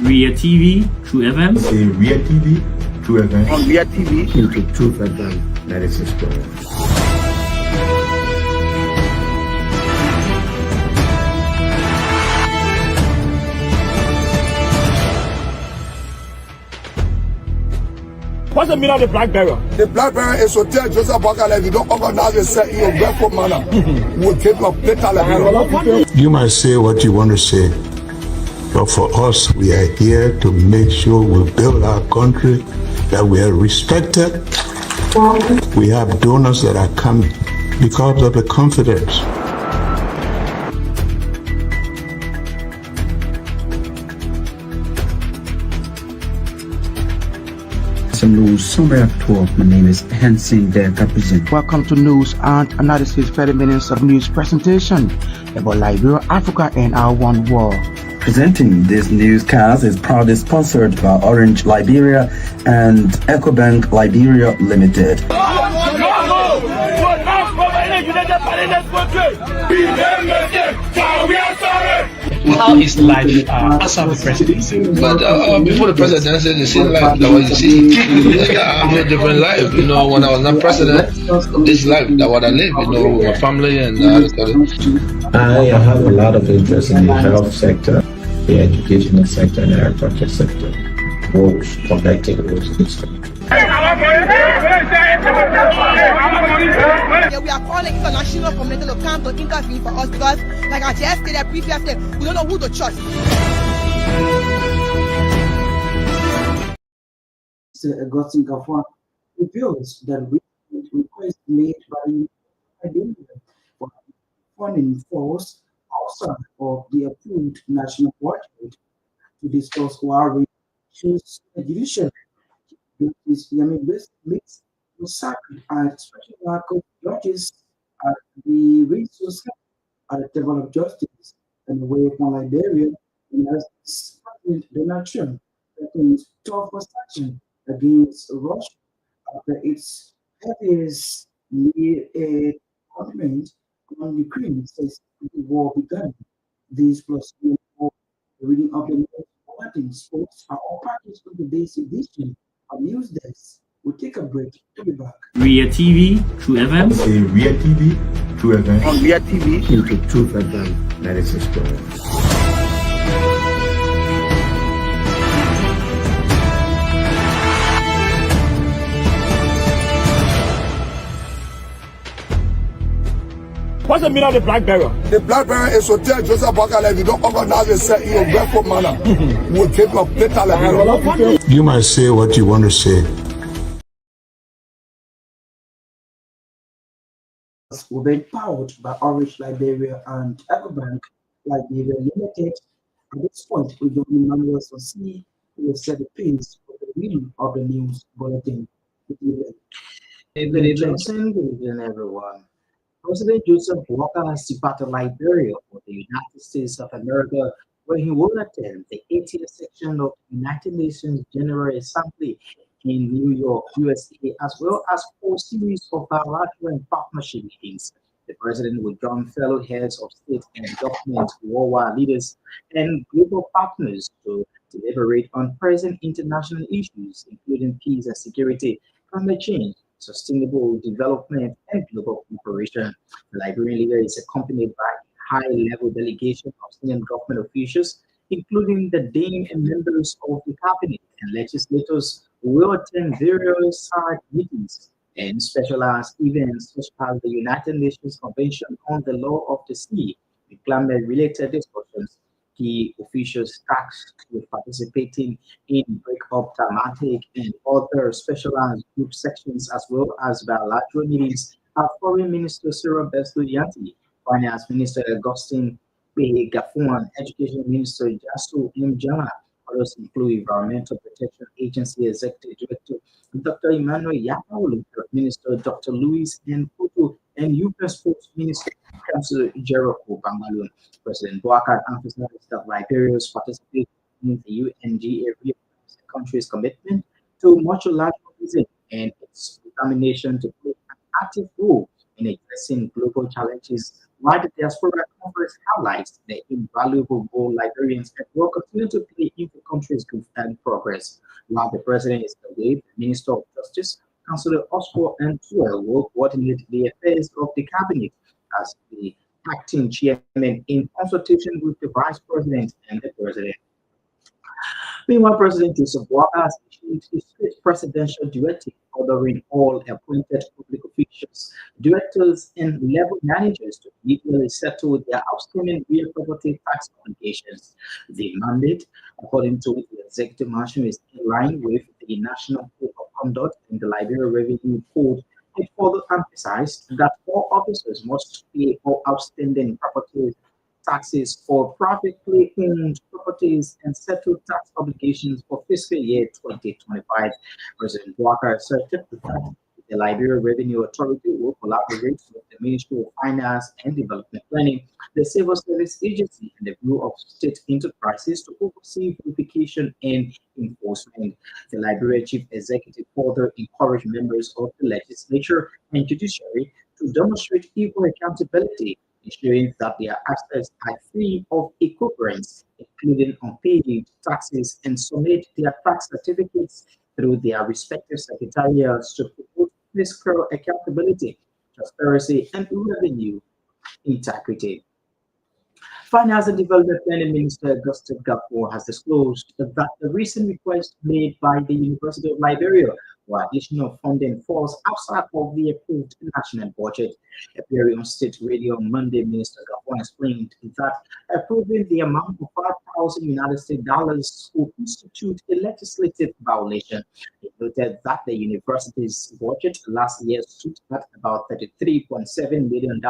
Ria TV, True FM. Say Ria TV, True FM. On Ria TV, YouTube, True FM, 96.1. what's the meaning of the black barrier? The black barrier is to tell Joseph Bakala, if you don't organize yourself in a grateful manner, we'll keep your plate. You might say what you want to say, but for us, we are here to make sure we build our country, that we are respected. We have donors that are coming because of the confidence. Some news summary at 12. My name is Hansen there represent. Welcome to News and Analysis 30 minutes of news presentation about Liberia, Africa, and our one world. Presenting this newscast is proudly sponsored by Orange Liberia and EcoBank Liberia Limited. How is life after the presidency? But before the presidency, the same life that what you see. I have a different life, you know. When I was not president, this life that what I live, you know, with my family and I have a lot of interest in the health sector, the educational sector, and the agriculture sector. Both connecting those systems. We are calling international community to come to intervene for us because, like I just stated previously, we don't know who to trust. Mr. Augustine Gafwan reveals that request made by Liberia for funding force outside of the approved national budget to discuss why issues judicial. This makes sacred and special lack of judges at the resource at the level of justice and away from Liberia, and as President Donald Trump threatens tougher sanction against Russia after its heaviest commitment on Ukraine since the war began. These plus more reading of the news sports are all packaged in today's edition of News Desk. We'll take a break to be back. Ria TV, True FM. Say Ria TV, True FM. On Ria TV, YouTube, True FM, 96.1. what's the meaning of the black barrier? The black barrier is to tell Joseph Bakala, if you don't organize yourself in a grateful manner, we'll keep your plate. You might say what you want to say. Will be empowered by Orange Liberia and EcoBank Liberia Limited. At this point, we don't Emmanuel Sensee who will set the pace for the reading of the news bulletin. Good evening, everyone. President Joseph Walker has departed Liberia for the United States of America, where he will attend the 80th section of the United Nations General Assembly in New York, USA, as well as 4 series of bilateral and partnership meetings. The president will join fellow heads of state and government, worldwide leaders, and global partners to deliberate on present international issues, including peace and security, climate change, sustainable development, and global cooperation. The Liberian leader is accompanied by a high-level delegation of senior government officials, including the Dean and members of the cabinet and legislators who will attend various side meetings and specialized events such as the United Nations Convention on the Law of the Sea and climate-related discussions. Key officials tasked with participating in break-up thematic and other specialized group sections, as well as bilateral meetings, are Foreign Minister Cyril Bestudianti, Finance Minister Augustine Gafwan, Education Minister Jasu Mjala. Others include Environmental Protection Agency Executive Director Dr. Emmanuel, Minister Dr. Louis N. Kutu, and Youth and Sports Minister Councillor Jericho Bangalore. President Boakai emphasized that Liberia's participation in the UNGA reaffirms the country's commitment to multilateralism and its determination to play an active role in addressing global challenges while the Diaspora Conference highlights the invaluable role Liberians will continue to play in the country's growth and progress. While the president is away, the Minister of Justice, Councillor Oscar and Tuel, will coordinate the affairs of the cabinet as the acting chairman in consultation with the vice president and the president. Meanwhile, President Joseph Boakai has issued a strict presidential directive ordering all appointed public officials, directors, and level managers to immediately settle their outstanding real property tax obligations. The mandate, according to the Executive Mansion, is in line with the National Code of Conduct and the Liberia Revenue Code. It further emphasized that all officers must pay all outstanding property taxes for privately owned properties and settle tax obligations for fiscal year 2025. President Boakai asserted that the Liberia Revenue Authority will collaborate with the Ministry of Finance and Development Planning, the Civil Service Agency, and the Bureau of State Enterprises to oversee verification and enforcement. The Liberia Chief Executive further encouraged members of the legislature and judiciary to demonstrate equal accountability, ensuring that their assets are free of equivalence, including unpaid taxes, and submit their tax certificates through their respective secretariats to promote fiscal accountability, transparency, and revenue integrity. Finance and Development Planning Minister Augustus Gbarntolmah has disclosed that the recent request made by the University of Liberia for additional funding falls outside of the approved national budget. Appearing on state radio on Monday, Minister Gbarntolmah explained that approving the amount of $5,000 would constitute a legislative violation. He noted that the university's budget last year stood at about $33.7 million,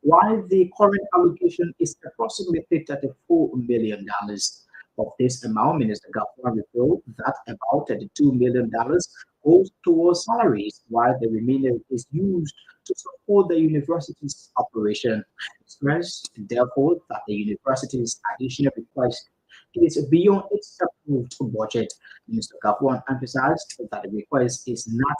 while the current allocation is approximately $34 million. Of this amount, Minister Gbarntolmah revealed that about $32 million goes towards salaries, while the remainder is used to support the university's operation. It stressed, therefore, that the university's additional request is beyond its approved budget. Mr. Gbarntolmah emphasized that the request is not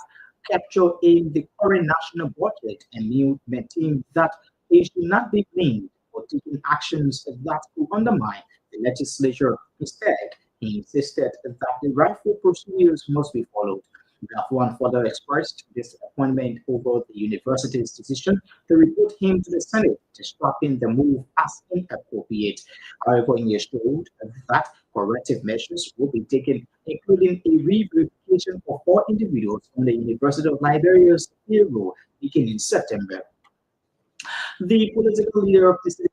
captured in the current national budget and maintained that it should not be blamed for taking actions that could undermine the legislature. Instead, he insisted that the rightful procedures must be followed. Gbarntolmah further expressed disappointment over the university's decision to report him to the Senate, describing the move as inappropriate. However, he assured that corrective measures will be taken, including a re-verification of all individuals on the University of Liberia's payroll beginning in September. The political leader of the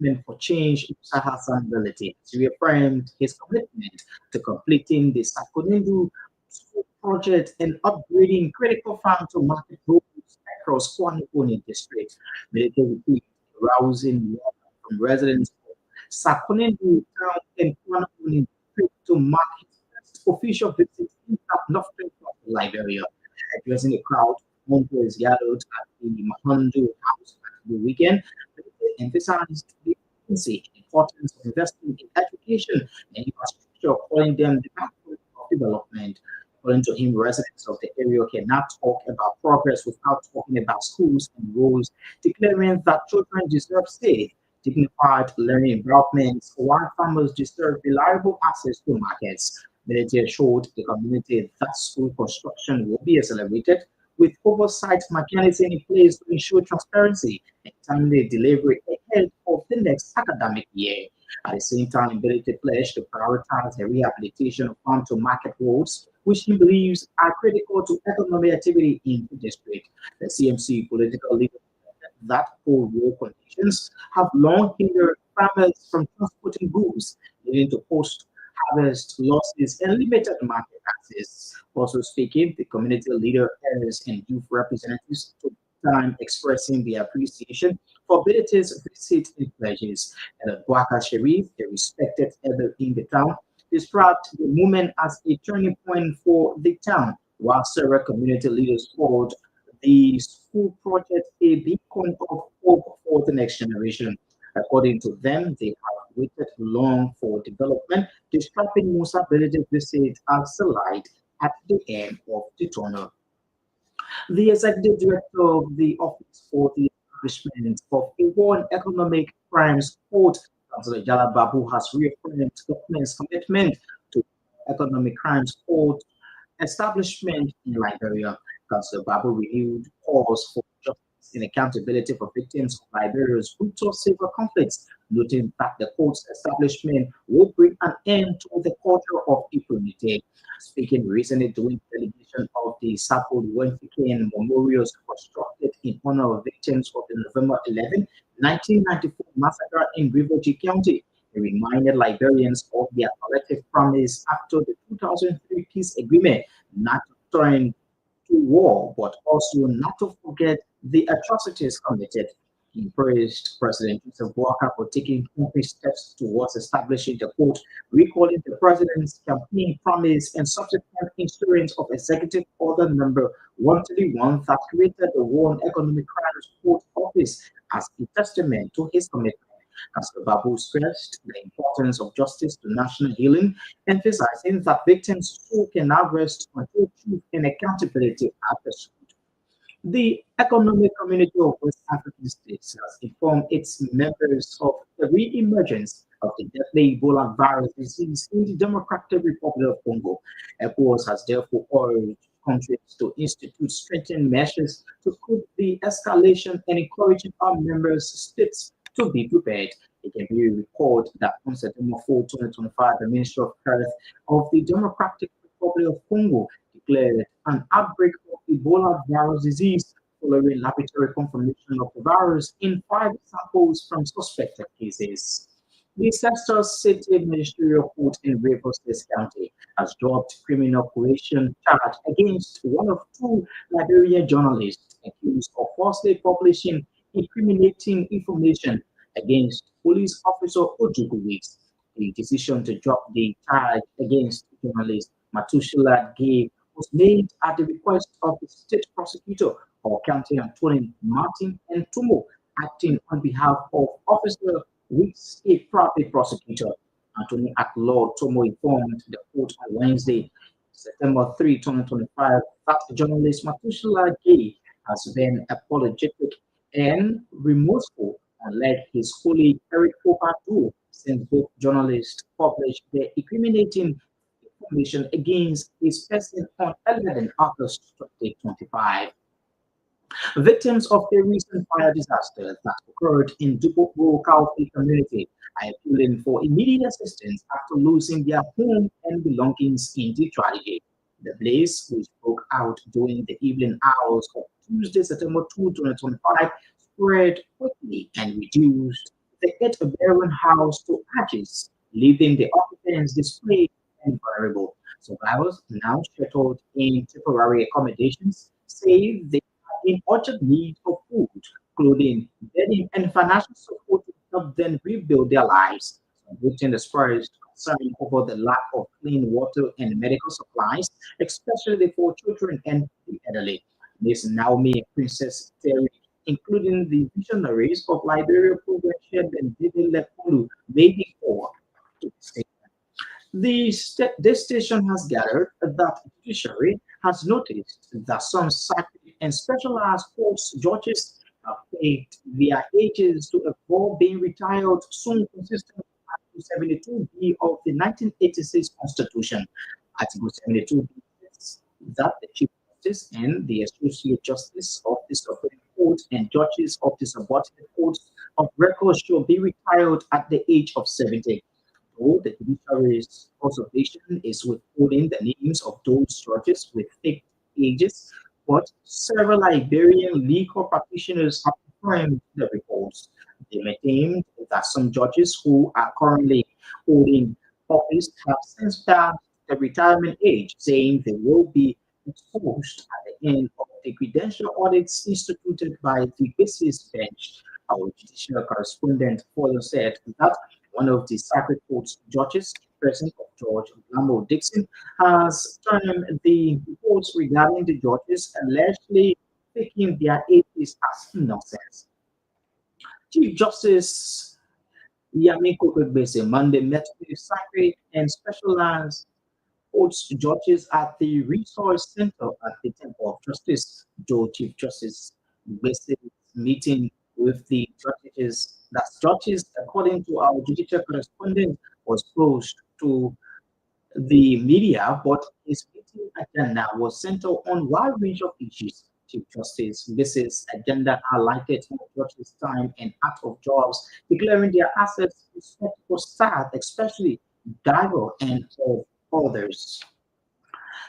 Movement for Change, Musa Hassan Belete, reaffirmed his commitment to completing the Sakonendu school project and upgrading critical farm-to-market roads across Kwaniponi district. Belete received rousing love from residents of Sakonendu town and Kwaniponi district to mark his first official visit in that northern part of Liberia. Addressing the crowd, Mongo is gathered at the Mahandu house the weekend, emphasized the importance of investing in education and infrastructure, calling them the backbone of development. According to him, residents of the area cannot talk about progress without talking about schools and roads, declaring that children deserve safe, dignified learning environments, while farmers deserve reliable access to markets. Military assured the community that school construction will be accelerated, with oversight mechanism in place to ensure transparency and timely delivery ahead of the next academic year. At the same time, Belete pledged to prioritize the rehabilitation of farm-to-market roads, which he believes are critical to economic activity in the district. The CMC political leader said that poor road conditions have long hindered farmers from transporting goods, leading to post-harvest losses and limited market access. Also speaking, the community leader, elders, and youth representatives took time expressing their appreciation for Belete's visit and pledges. And Bwaka Sharif, a respected elder in the town, described the moment as a turning point for the town, while several community leaders called the school project a beacon of hope for the next generation. According to them, they have waited long for development, describing Musa Belete's visit as the light at the end of the tunnel. The executive director of the Office for the establishment of a war on economic crimes court. Councillor Jala Babu has reaffirmed government's commitment to economic crimes court establishment in Liberia. Councillor Babu renewed calls for justice and accountability for victims of Liberia's brutal civil conflicts, noting that the court's establishment will bring an end to the culture of impunity. Speaking recently during the delegation of the Sapo Wenfiken memorials constructed in honor of victims of the November 11, 1994 massacre in Riverview County, he reminded Liberians of their collective promise after the 2003 peace agreement not to turn to war, but also not to forget the atrocities committed. He praised President Joseph Boakai for taking concrete steps towards establishing the court, recalling the president's campaign promise and subsequent issuance of Executive Order Number 131 that created the War on Economic Crimes Court Office as a testament to his commitment. Councillor Babu stressed the importance of justice to national healing, emphasizing that victims too can now rest on truth and accountability at the street. The Economic Community of West African States has informed its members of the re-emergence of the deadly Ebola virus disease in the Democratic Republic of Congo. ECOWAS has therefore urged countries to institute strengthened measures to curb the escalation and encouraging our members states to be prepared. It can be recalled that on September 4, 2025, the Ministry of Health of the Democratic Republic of Congo declared an outbreak of Ebola virus disease following laboratory confirmation of the virus in 5 samples from suspected cases. The Sensee City Ministerial Court in Rivers County has dropped criminal coercion charge against one of 2 Liberian journalists accused of falsely publishing incriminating information against police officer Ojukwu. The decision to drop the charge against journalist Matushala Gay was made at the request of the state prosecutor or County Attorney Martin Ntumo, acting on behalf of Officer Weeks, a private prosecutor. Attorney at Law Tomo informed the court on Wednesday, September 3, 2025, that journalist Matushala Gay has been apologetic and remorseful and led his colleague Eric Opadu, since both journalists published their incriminating information against his person on 11 August 2025. Victims of the recent fire disaster that occurred in Duboko Kaufi community are appealing for immediate assistance after losing their home and belongings in the tragedy. The blaze, which broke out during the evening hours of Tuesday, September 2, 2025, spread quickly and reduced the 8-bedroom house to ashes, leaving the occupants displaced and vulnerable. Survivors, now settled in temporary accommodations, say they are in urgent need of food, clothing, bedding, and financial support to help them rebuild their lives. Some victims expressed concern over the lack of clean water and medical supplies, especially for children and the elderly. Ms. Naomi and Princess Terry, including the visionaries of Liberia Program Chair and David Lepulu, made it forward to the statement. This station has gathered that the judiciary has noticed that some sacred and specialized courts judges have paid their ages to avoid being retired soon, consistent with Article 72B of the 1986 Constitution. Article 72B says that the Chief Justice and the Associate Justice of the Supreme Court and judges of the subordinate courts of record shall be retired at the age of 70. Though the judiciary's observation is withholding the names of those judges with fixed ages, but several Liberian legal practitioners have confirmed the reports. They maintained that some judges who are currently holding office have since passed the retirement age, saying they will be exposed at the end of the credential audits instituted by the basis bench. Our judicial correspondent further said that one of the Circuit Court's judges, President of George Lambo Dixon, has termed the reports regarding the judges allegedly taking their ages as nonsense. Chief Justice Yamiko Kwegbese Monday met with Circuit and specialized courts judges at the Resource Center at the Temple of Justice. Though Chief Justice Kwegbese meeting with the strategies, according to our judicial correspondent, was close to the media, but his meeting agenda was centered on a wide range of issues. Chief Justice Mrs. agenda highlighted judges' time and out of jobs, declaring their assets for staff, especially driver and others.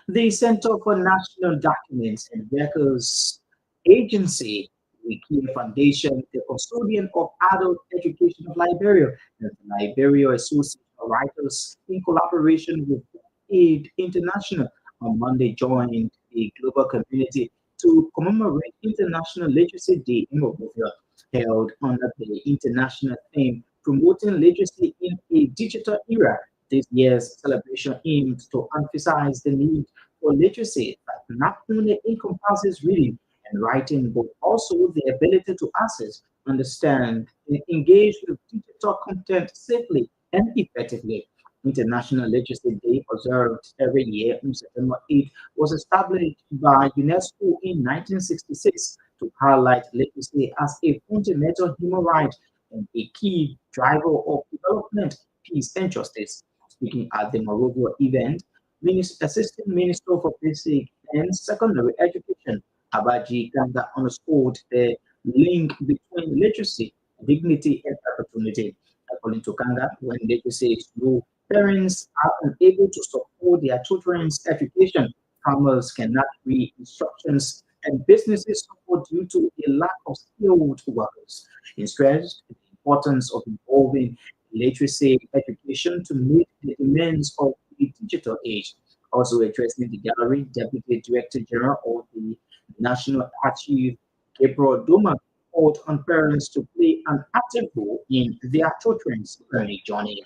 The Center for National Documents and Records Agency, the key foundation, the custodian of adult education of Liberia, and the Liberia Association of Writers, in collaboration with Aid International, on Monday joined the global community to commemorate International Literacy Day in Monrovia, held under the international theme Promoting Literacy in a Digital Era. This year's celebration aims to emphasize the need for literacy that not only encompasses reading and writing, but also the ability to access, understand, and engage with digital content safely and effectively. International Literacy Day, observed every year on September 8, was established by UNESCO in 1966 to highlight literacy as a fundamental human right and a key driver of development, peace, and justice. Speaking at the Monrovia event, Assistant Minister for Basic and Secondary Education, Abaji Kanga, underscored the link between literacy, dignity, and opportunity. According to Kanga, when literacy is low, parents are unable to support their children's education, farmers cannot read instructions, and businesses suffer due to a lack of skilled workers. He stressed the importance of involving literacy education to meet the demands of the digital age. Also addressing the gallery, Deputy Director General of the National Archive, Gbarntolmah, called on parents to play an active role in their children's learning journey.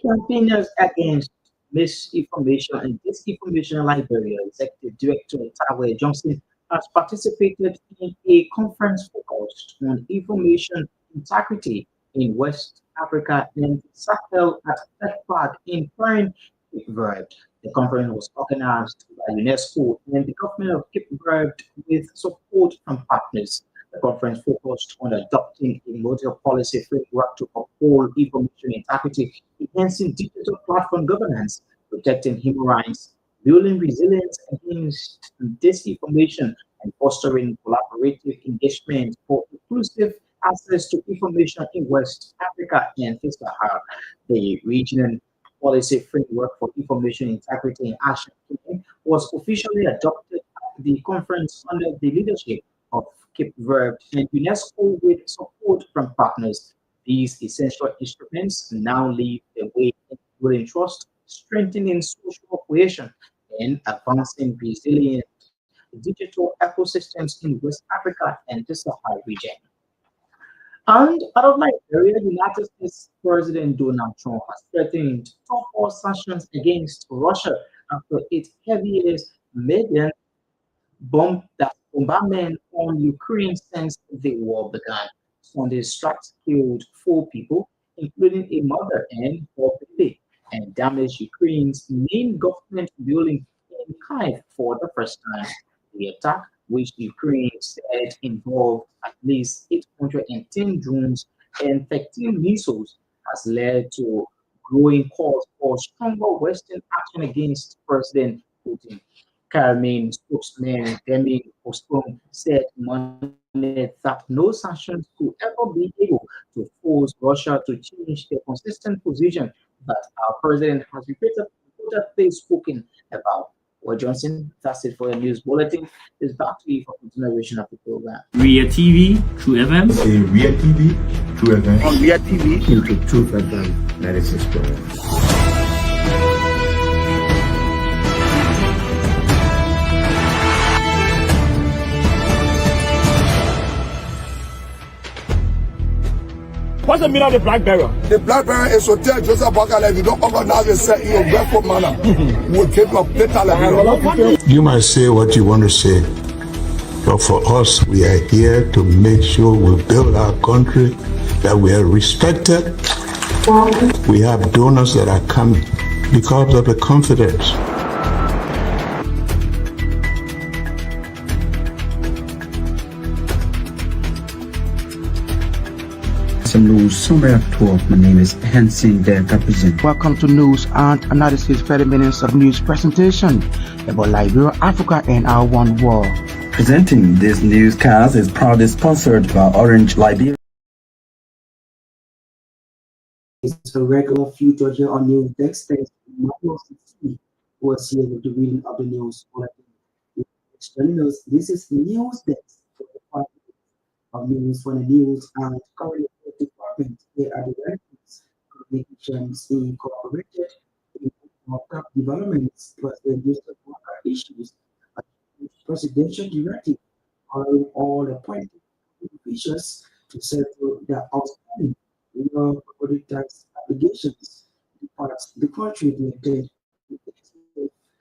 Campaigners against misinformation and disinformation in Liberia, Executive Director Tawe Johnson has participated in a conference focused on information integrity in West Africa and Sahel at Tech Park in Cape Verde. The conference was organized by UNESCO and the government of Cape Verde with support from partners. The conference focused on adopting a model policy framework to uphold information integrity, enhancing digital platform governance, protecting human rights, building resilience against disinformation, and fostering collaborative engagement for inclusive access to information in West Africa and Sahel. The regional policy framework for information integrity and action was officially adopted at the conference under the leadership of Cape Verde and UNESCO with support from partners. These essential instruments now lead the way in building trust, strengthening social cohesion, and advancing resilient digital ecosystems in West Africa and the Sahel region. And out of Liberia, United States President Donald Trump has threatened tougher sanctions against Russia after its heaviest Myean bombardment on Ukraine since the war began. Sunday's strikes killed 4 people, including a mother and 4 baby, and damaged Ukraine's main government building in Kyiv for the first time. The attack, which Ukraine said involved at least 810 drones and 13 missiles, has led to growing calls for stronger Western action against President Putin. Kremlin spokesman Demi Postone said Monday that no sanctions could ever be able to force Russia to change their consistent position that our president has repeatedly spoken about. Well, Johnson, that's it for the news bulletin. It's back to you for continuation of the program. Ria TV, True FM. Ria TV, True FM. On Ria TV, into True FM 96.1. What's the meaning of the black barrier? The black barrier is to tell Joseph Bakala, if you don't organize yourself in a grateful manner, we'll keep your data level. You might say what you want to say, but for us, we are here to make sure we build our country, that we are respected. We have donors that are coming because of the confidence. News Summary at 12. My name is Sensee, the representative. Welcome to News and Analysis, 30 minutes of news presentation about Liberia, Africa, and our one world. Presenting this newscast is proudly sponsored by Orange Liberia. It's a regular feature here on News Desk. Thanks to Emmanuel who was here with the reading of the news. This is News Desk of news for the news and current department. Here are the rankings, communications incorporated, top developments, President Joseph Walker issues, presidential directive on all appointed officials to settle their outstanding property tax obligations. The country related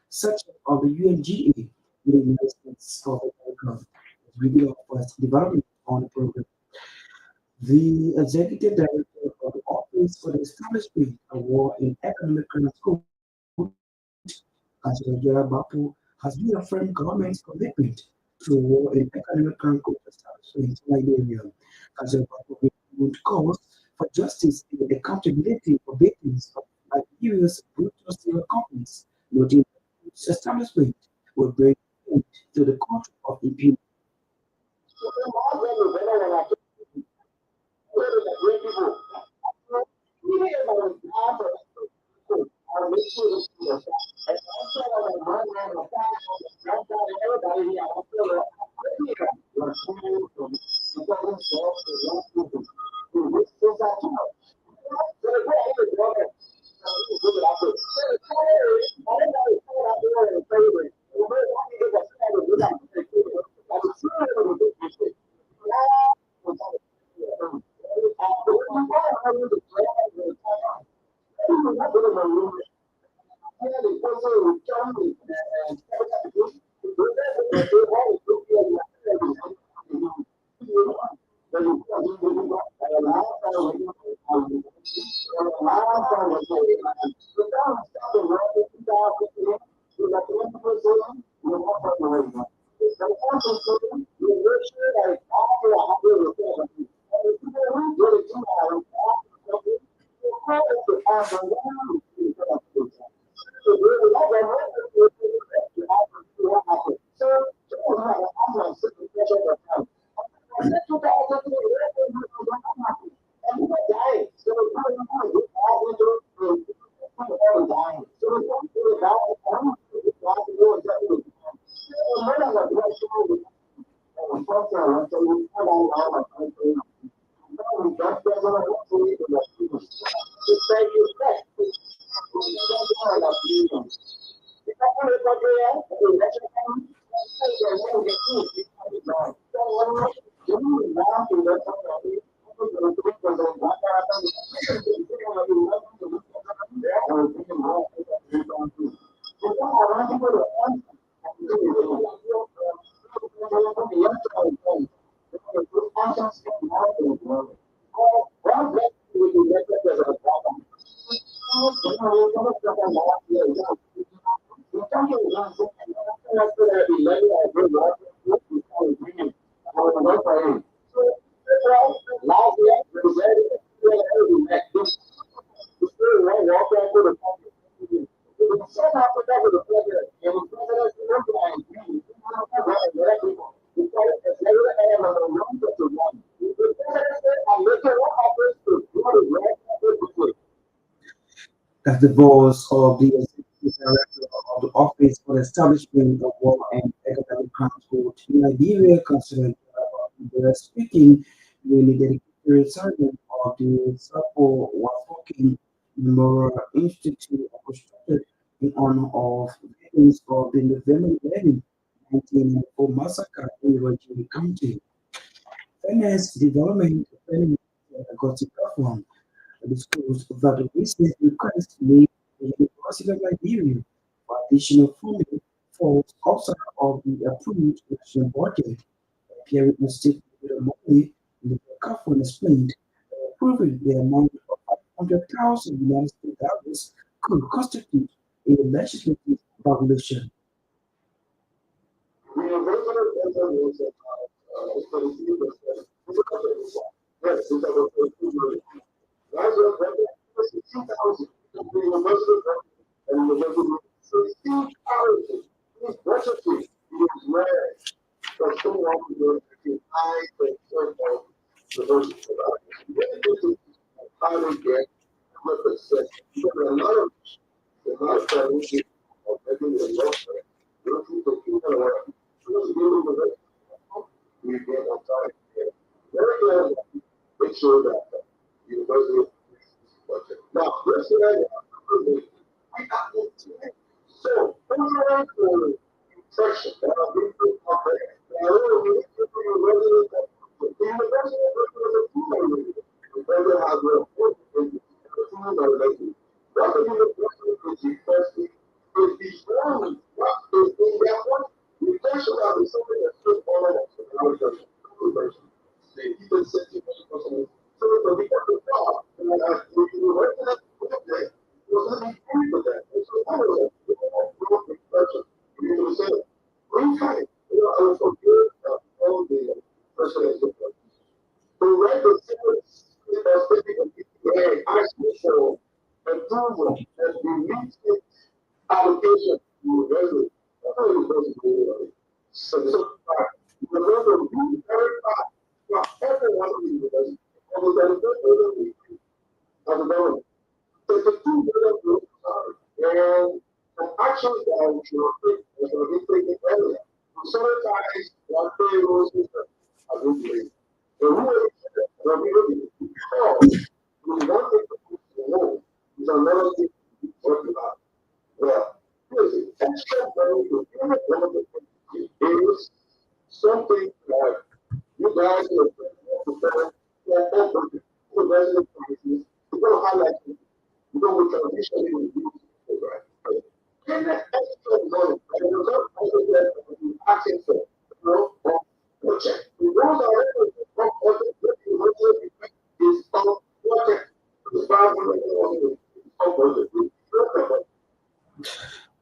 section of the UNGA in the United States of America review of first development on the program. The executive director of the Office for the Establishment of War in Economic Control, Gbarntolmah, has reaffirmed government's commitment to war in economic control establishment in Liberia. Gbarntolmah would cause for justice and accountability for victims of Liberia's brutal civil conflicts, noting that establishment will bring end to the culture of impunity. As the boss of the executive director of the Office for the Establishment of War and Economic Control in Liberia, considered speaking during the dedicated retirement of the Sapo Wafoking Memorial Institute constructed in honor of victims of the November 11, 1994 massacre in Virginia County. Finance Development got to perform disclosed that the recent request made the University of Liberia for additional funding falls outside of the approved national budget. Appearing on state with the money, the CAFON explained that approving the amount of $500,000 could constitute a legislative violation.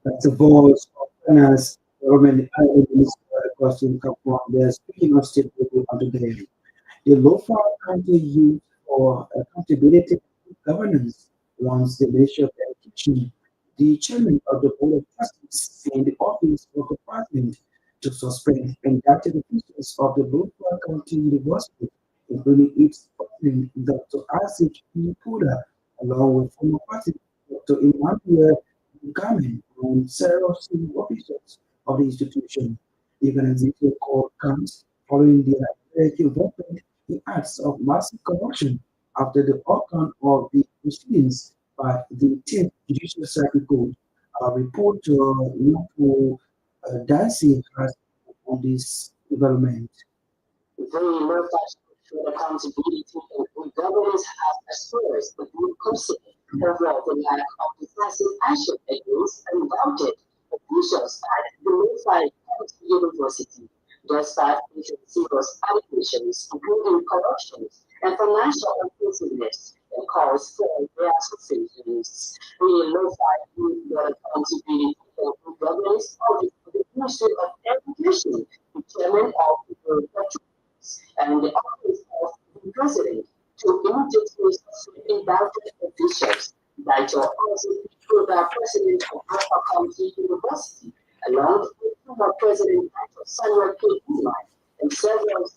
That's the voice of finance, government, and minister across the Cameroon. They're speaking of state level on today. The Lofa County Youth for Accountability and Governance wants the Ministry of Education, the chairman of the Board of Trustees, and the office of the president to suspend indicted officials of the Lofa County University, including its president, Dr. Isaac P. Puda, along with former president Dr. Emmanuel and several senior officials of the institution. The organization called comes following the involvement in acts of massive corruption after the outcome of the proceedings by the 10th Judicial Circuit Court. A report Napo Dicey has on this development. They know for accountability and governance has expressed the group concept overall the lack of decisive action against undoubted officials at the Myean University, despite serious allegations including corruption and financial inclusiveness and calls for their associations. We notify the accountability and governance of the Ministry of Education, the chairman of the Board of Trustees, and the office of the president to immediately suspend indicted officials like your the president of Alpha County University, along with former president Dr. Samuel K. Myean, and several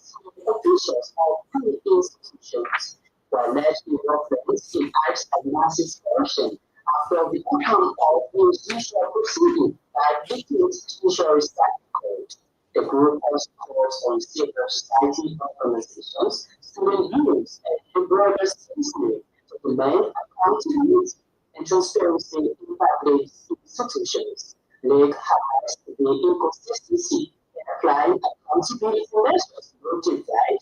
officials of three institutions, were alleged involvement in acts of massive corruption after the outcome of the judicial proceeding by the Judicial Circuit Court. The group also calls on civil society organizations, student unions, and the broader citizenry to demand accountability and transparency in public institutions. Lake highlights the inconsistency in applying accountability measures notified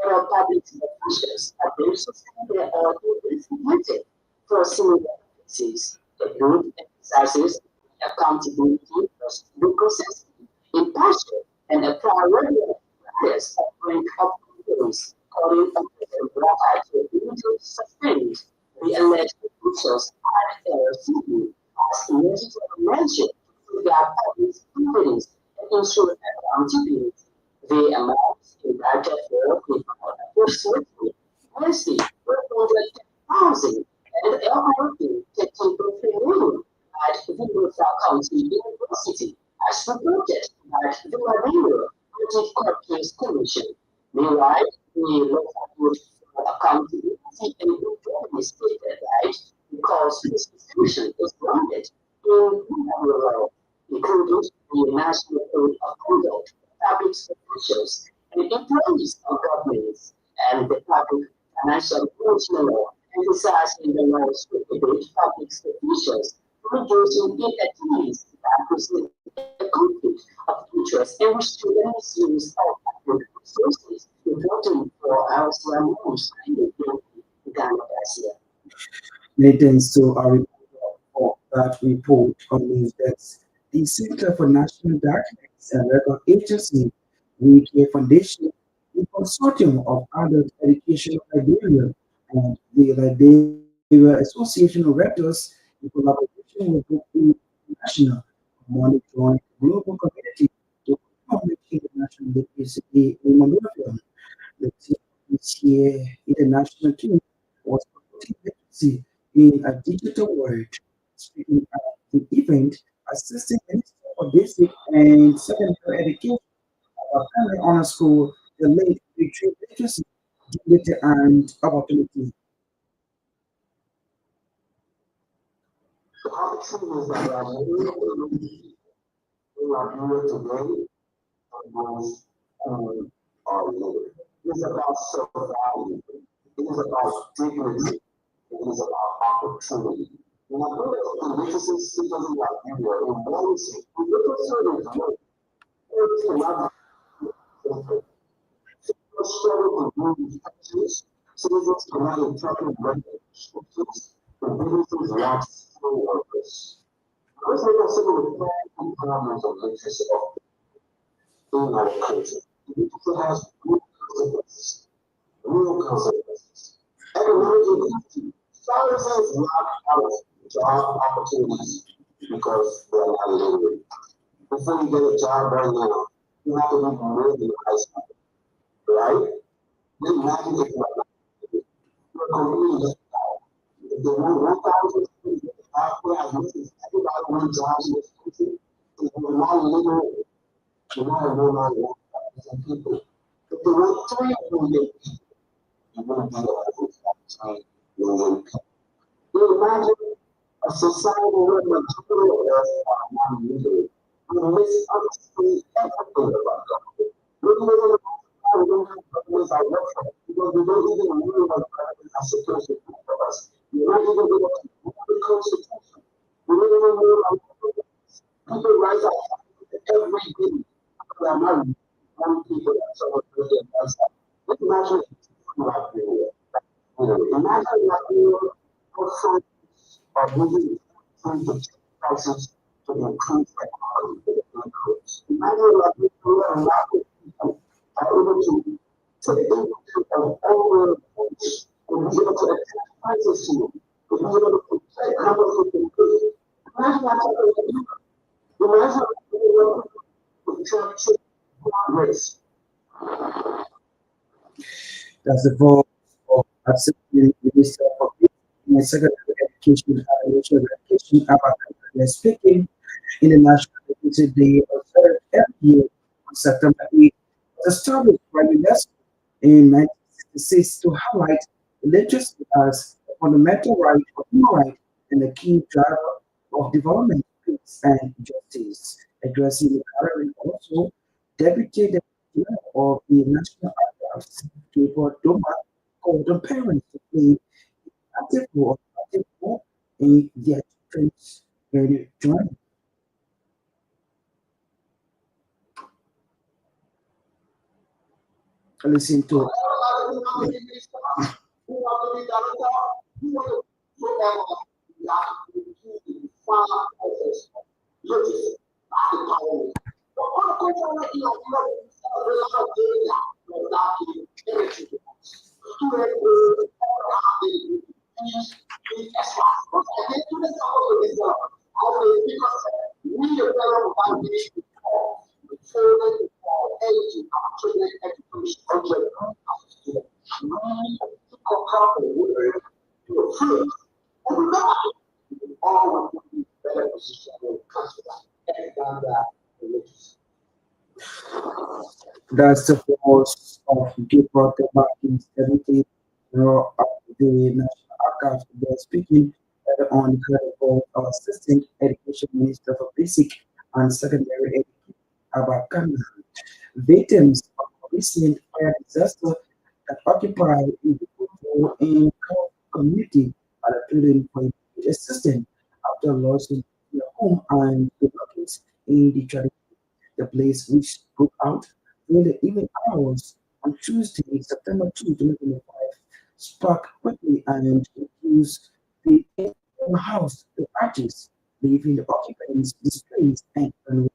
other public officials have been suspended or investigated for similar offenses. The group emphasizes accountability, consistency, impartial, and a priority bias of rank of confidence, calling on President Blatter to immediately suspend the alleged officials at LCD as necessary measure to their public confidence and ensure accountability. The amounts indicted for approximately Sensee 110,000 and LRT 13.3 million at Villanova County University, as reported by the Emmanuel Anti-Corruption Commission. Meanwhile, the local accountability and integrity stated that because this institution is grounded in law, including the National Code of Conduct, public officials, and employees of governments, and the public financial management law, emphasizing the laws to prohibit public officials, reducing inactivities that present a conflict of interest and restricting misuse of public resources, important for our Muslims and the Ghana Asia. Maintenance to our report, that report on news that the Center for National Documents and Record Agency, the Foundation, the Consortium of Adult Education of Liberia, and the Liberia Association of Rectors, in collaboration with the International, monitoring global community to promote international literacy in Monrovia. The this year international team was promoting literacy in a digital world. Speaking at the event, Assistant Minister for Basic and Secondary Education of Primary Honor School, the late Victory Literacy, Dignity and Opportunity. The opportunities that are here today was are limited. It is about self-value. It is about dignity. It is about opportunity. When I put it in literacy systems in Liberia, in one way, we look at certain work. It's another struggle to move countries. Citizens cannot interpret restrictions. The businesses lack skilled workers. Let's look at some of the practical problems of literacy in our country. Literacy has real consequences. Economic inequality. Thousands lack out of job opportunities because they are not literate. Before you get a job right now, you have to be more than high school, right? Then imagine if you're not you're completely if they want 1,000 people, everybody wants jobs in this country. If you're not literate, you're not a real man, 1,000 people. If they want 3 million people, you're going to get over 3 million people. You imagine a society where the majority of us are not literate. We misunderstand everything about government. We don't have governments I work for because we don't even know what government are supposed to do for us. We don't even know what the Constitution. We don't even know how people rise up every day. We are not one people that someone does their best. Let's imagine Liberia. Imagine Liberia for are moving from the crisis to the country economy. Imagine Liberia and Latin people are able to take into of over and be able to attach prices to it, to be able to say how much we can pay. Imagine what type of people. Imagine what we try to progress. That's the vote of Assistant Minister for Basic and Secondary Education and National Education about speaking in the National Literacy Day observed every year on September 8th, was established by UNESCO in 1966 to highlight literacy as a fundamental right or human right and a key driver of development, peace, and justice. Addressing the gathering also, Deputy Director of the National Archives, Gbarntolmah, called on parents to play active role in their children's learning journey. Listen to better position when it comes to that. And that religious. That's the force of Gbarntolmah in 17 of the National Archives. They're speaking on the credible Assistant Education Minister for Basic and Secondary Education, about victims of recent fire disaster that occupy in community are appealing for assistance after losing their home and belongings in the tragedy. The blaze, which broke out during the evening hours on Tuesday, September 2, 2025, sparked quickly and infused the entire house to ashes, leaving the occupants displaced and unaware.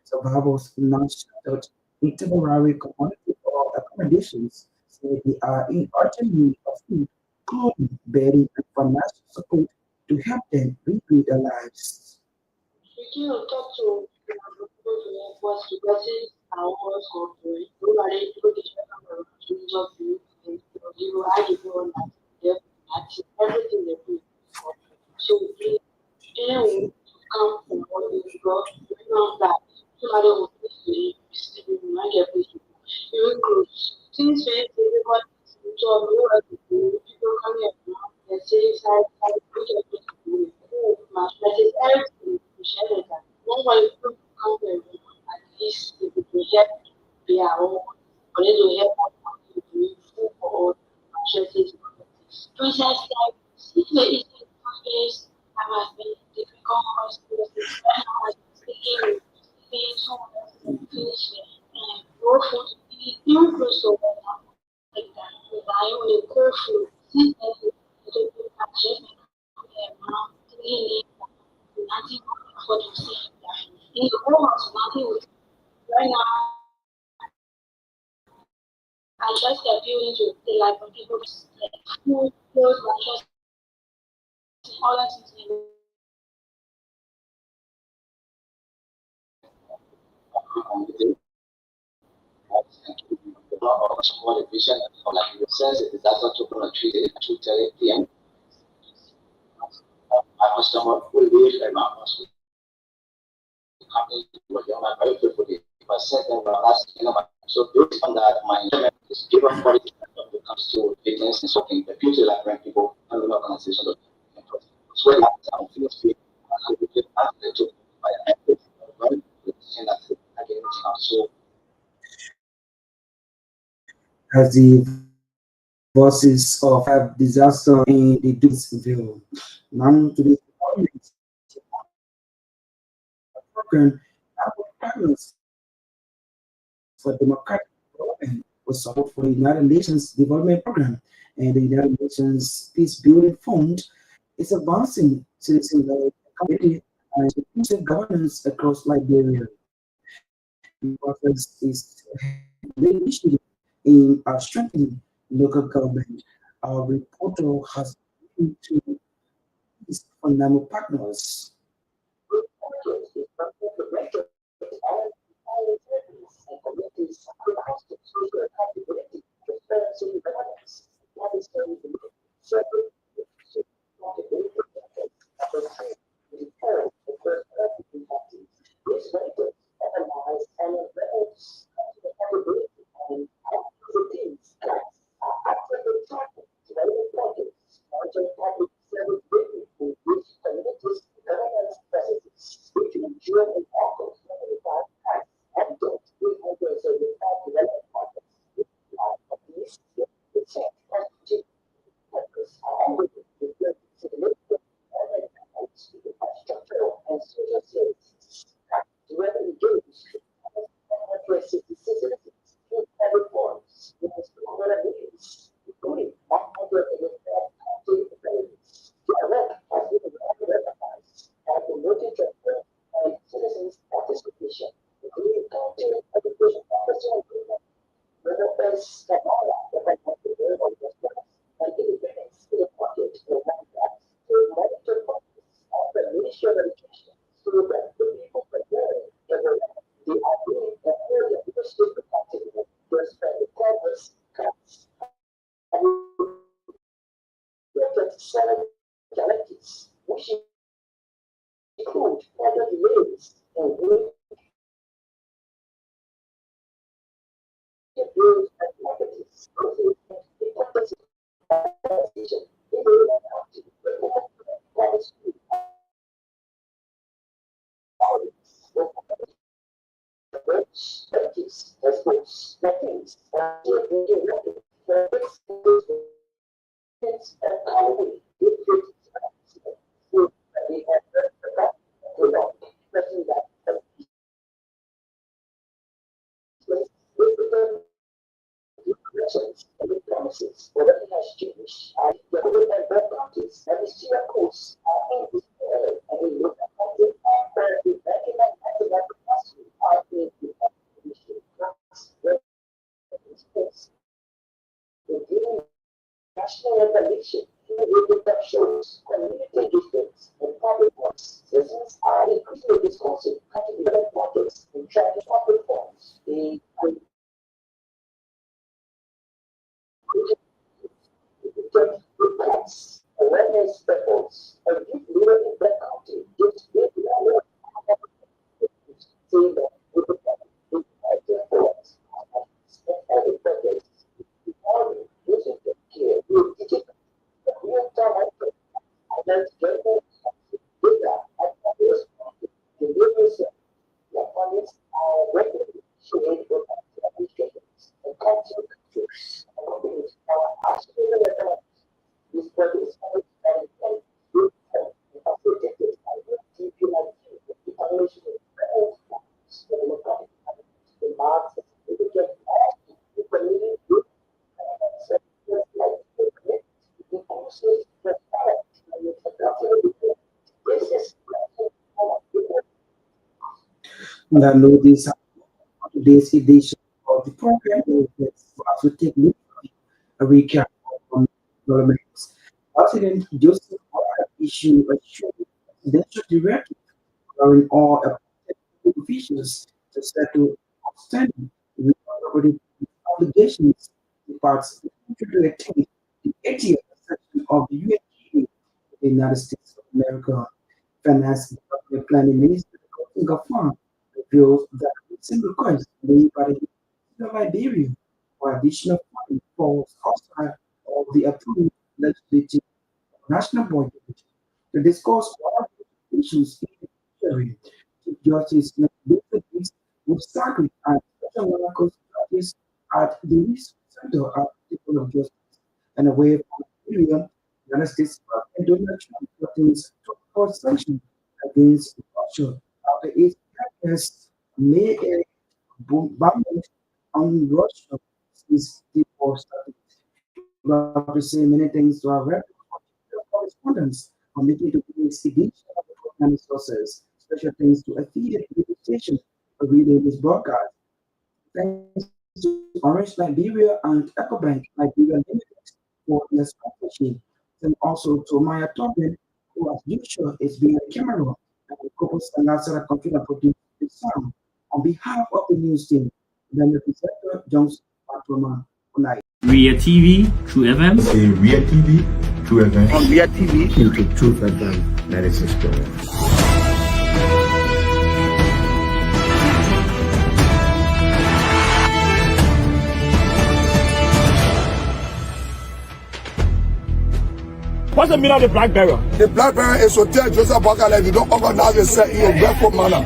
Survivors now sheltered in temporary community or accommodations say they are in urgent need of food, clothing, bedding, and financial support to help them rebuild their lives. Speaking on talk to was progressing our world corporate, who are able to share our of you and you are the one that everything they do. So please, anyone to come from what you got, you know that somebody will be remind your people. You include things very difficult to know people coming up now, they say, I put your people, my message, everything to share with them. One way to come there, at least if we help their own, or they will help us to do food for all churches. Process like situation is I must be difficult hospitals and I was speaking so finish and go food eat new food so like that. I only go food since I do action and now really nothing for to say that. In the almost nothing with right now I just appeal into the life of people like food, clothes, mattress, all that things. Small division of like you says it is also to treat it to 2:30 p.m. My customer will be like my customer company will be my very quickly but second last so based on that my internet is given quality when it comes to business and something the future like when people and the organization of so when I'm finished with I will get back to my active running with that again so As the voices of a disaster in the Dunesville. Now to the program, our partners for democratic development was support for the United Nations Development Program and the United Nations Peace Building Fund is advancing citizen-led community and inclusive governance across Liberia. The process is initiative in strengthening local government. Our reporter has been to his fundamental partners. further delays and build activities. National evolution, shows, community engagement, and public works. Citizens are increasingly responsive to develop projects and tracking public forms. Awareness efforts. A youth leader in that county gives big knowledge saying that with the idea for us and every project using the care will teach it real-time and together data and others to live yourself. Your funds are regularly showing your administrators and council controls and companies are asking the this project is always very, very good and facilitated by the TV like the foundation of all forms of democratic the marks of the community good sectors like the inclusive transparent this is Now, know this today's edition of the program is as we take a recap on developments. President Joseph issued a short presidential directive allowing all appointed officials to settle outstanding recovery obligations to participate to attain the 80th section of the UNGA, the United States of America. Finance Department Planning Minister Gbarntolmah reveals that recent request made by the University of Liberia for additional funding falls outside of the approved legislative national budget. To discuss all issues in the area, Chief Justice David would start with and special Marcos judges at the Research Center at the Department of Justice and away from Liberia, United States President Donald Trump threatens to impose sanctions against Russia after its previous May bombing on Russia since the war started. We have to say many things to our record correspondents on making the investigation of the program sources. Special thanks to affiliate radio station for reading this broadcast. Thanks to Orange Liberia and EcoBank Liberia Limited for their sponsorship, and also to Torgbean, who as usual is being a camera and the Copos and Lazara computer producer the sound. On behalf of the news team, then the presenter Johnson Gbarntolmah. Good night. Ria TV, True FM. Say Ria TV, True FM. On Ria TV, into True FM 96.1. What's the meaning of the black barrier? The black barrier is to tell Joseph Walker if you don't organize yourself in a grateful manner,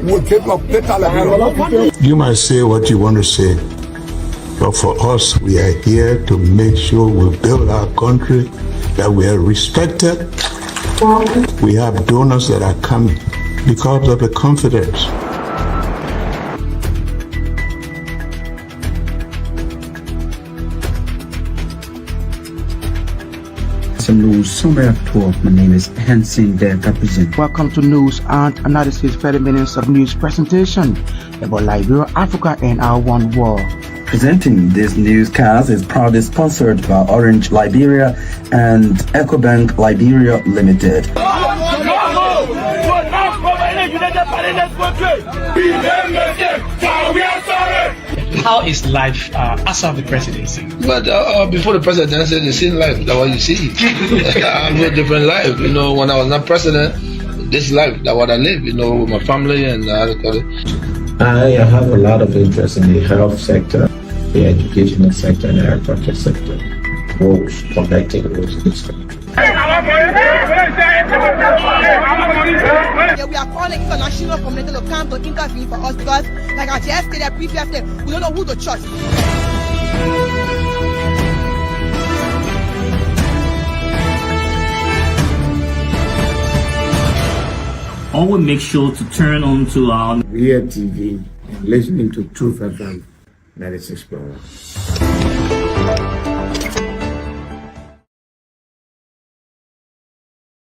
we'll keep your data like You might say what you want to say, but for us, we are here to make sure we build our country, that we are respected. We have donors that are coming because of the confidence. News summary of 12. My name is Sensee represent. Welcome to News and Analysis 30 minutes of news presentation about Liberia, Africa, and our one world. Presenting this newscast is proudly sponsored by Orange Liberia and EcoBank Liberia Limited. How is life after the presidency? But before the presidency, the same life that what you see. I have a different life. You know, when I was not president, this life that what I live, you know, with my family and I have a lot of interest in the health sector, the educational sector, and the agriculture sector. Roads, connecting roads in this country. Yeah, we are calling international community to come to intervene for us because, like I just stated previously, we don't know who to trust. Always make sure to turn on to our Myean TV and listening to Truth FM 96.1.